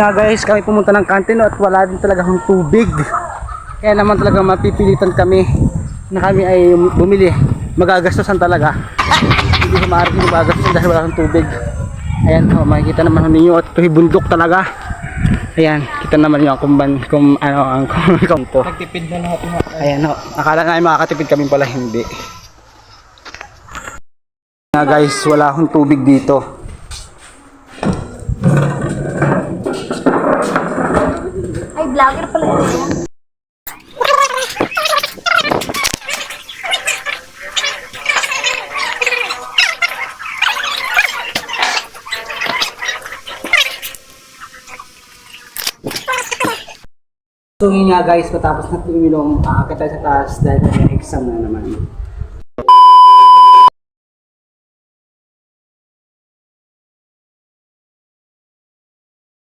Nga guys, kami pumunta ng kantin at wala din talaga akong tubig. Kaya naman talaga mapipilitan kami na kami ay bumili. Magagastosan talaga. Hindi ko maaaring magagastosan dahil wala akong tubig. Ayan, makikita naman ninyo at ito'y bundok talaga. Ayan, kita naman yung kung ano ang kumpo. Nagtipid na lahat ng Ayan ho, akala na ay makakatipid kami pala hindi. Nga guys, wala akong tubig dito. Ay, vlogger pala yun. So yun nga guys, matapos natin uminom, aakit tayo sa taas dahil may exam na naman.